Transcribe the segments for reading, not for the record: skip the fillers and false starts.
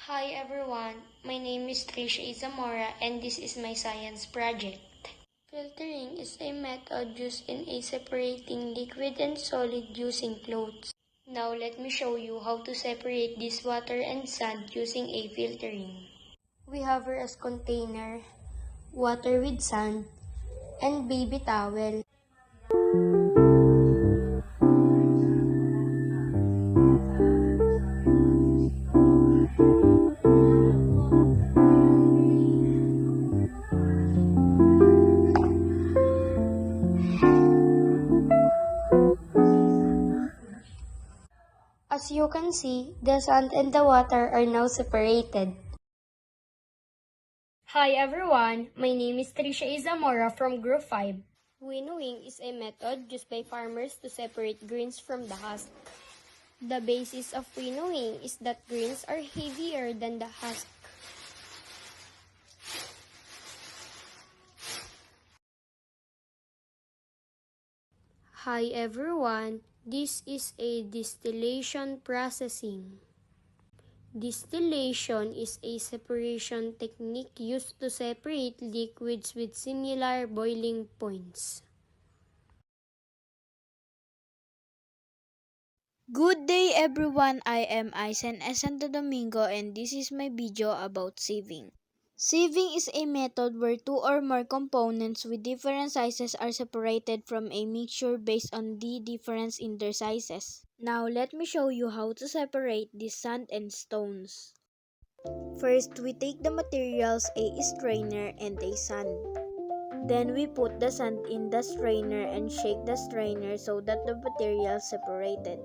Hi everyone, my name is Trisha Izamora and this is my science project. Filtering is a method used in separating liquid and solid using clothes. Now let me show you how to separate this water and sand using a filtering. We have here as container, water with sand, and baby towel. As you can see, the sand and the water are now separated. Hi everyone, my name is Trisha Izamora from Group 5. Winnowing is a method used by farmers to separate grains from the husk. The basis of winnowing is that grains are heavier than the husk. Hi everyone, this is a distillation processing. Distillation is a separation technique used to separate liquids with similar boiling points. Good day everyone, I am Aisen Santo Domingo and this is my video about sieving. Sieving is a method where two or more components with different sizes are separated from a mixture based on the difference in their sizes. Now let me show you how to separate the sand and stones. First, we take the materials a strainer and a sand. Then we put the sand in the strainer and shake the strainer so that the materials separated.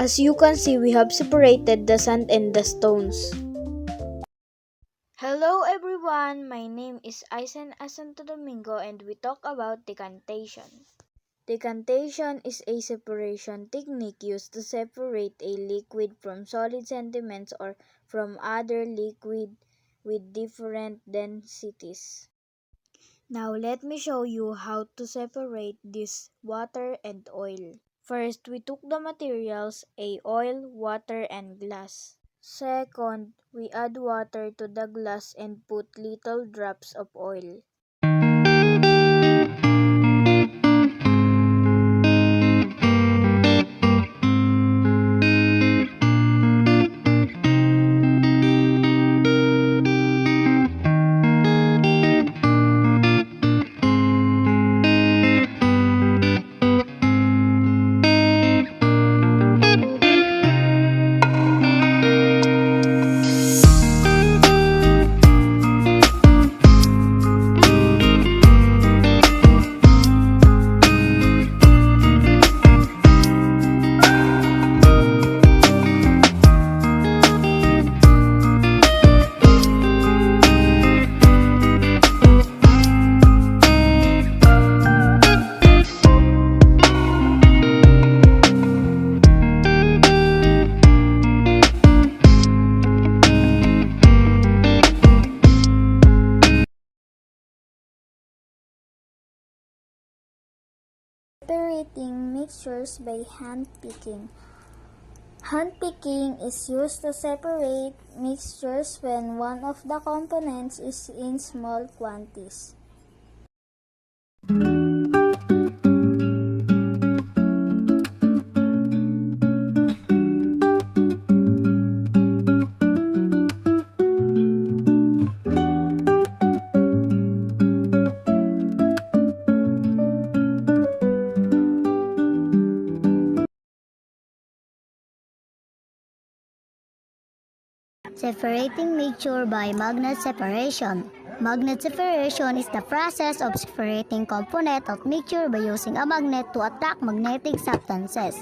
As you can see, we have separated the sand and the stones. Hello everyone, my name is Aisen Santo Domingo and we talk about decantation. Decantation is a separation technique used to separate a liquid from solid sediments or from other liquid with different densities. Now let me show you how to separate this water and oil. First, we took the materials, a oil, water, and glass. Second, we add water to the glass and put little drops of oil. Separating mixtures by hand picking. Hand picking is used to separate mixtures when one of the components is in small quantities. Separating mixture by magnet separation. Magnet separation is the process of separating components of mixture by using a magnet to attract magnetic substances.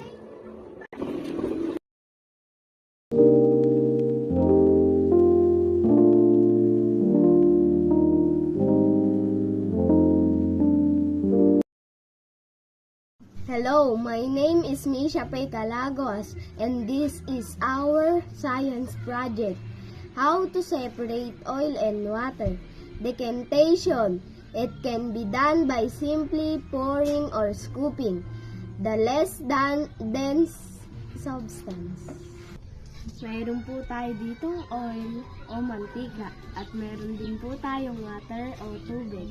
Hello, my name is Misha Paycalagos and this is our science project. How to separate oil and water. Decantation. It can be done by simply pouring or scooping the less than dense substance. Mayroon po tayo ditong oil o mantika at mayroon din po tayong water o tubig.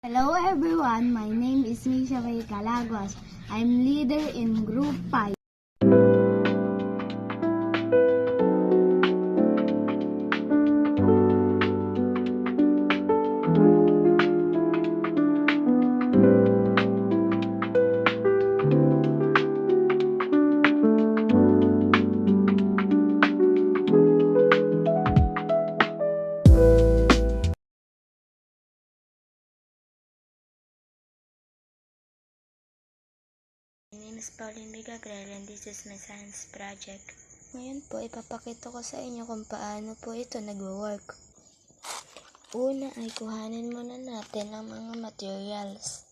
Hello everyone, my name is Misha May Calaguas. I'm leader in Group 5. My name is Pauline Bigagrel and this is my science project. Ngayon po, ipapakita ko sa inyo kung paano po ito nagwo-work. Una ay kuhanin muna natin ang mga materials.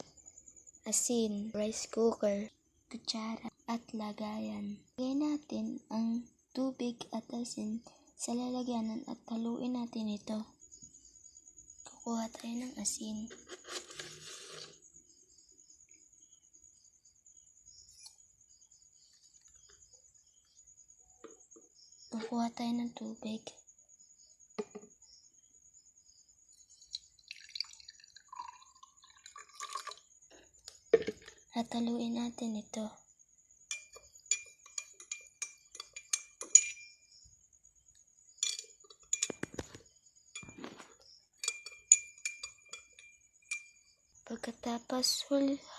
Asin, rice cooker, kutsara, at lagayan. Lagay natin ang tubig at asin sa lalagyanan at haluin natin ito. Kukuha tayo ng asin. Kukuha tayo ng tubig. At haluin natin ito. Pagkatapos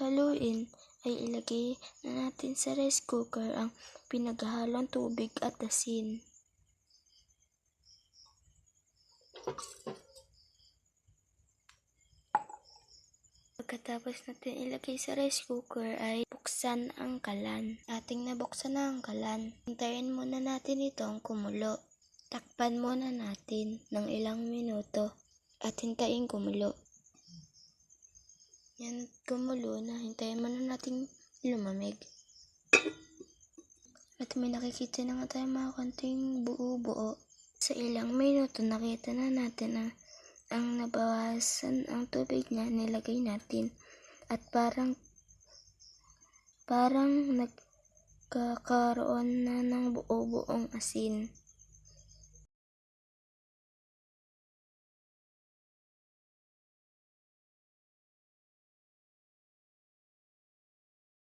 haluin, ay ilagay na natin sa rice cooker ang pinaghahalong tubig at asin. Pagkatapos natin ilagay sa rice cooker ay buksan ang kalan. Ating nabuksan na ang kalan. Hintayin muna natin itong kumulo. Takpan muna natin ng ilang minuto at hintayin kumulo. Yan, kumulo na. Hintayin muna natin lumamig. At may nakikita na nga tayo mga konting buo-buo. Sa ilang minuto nakita na natin na ang nabawasan ang tubig na nilagay natin at parang nagkakaroon na ng buo-buong asin.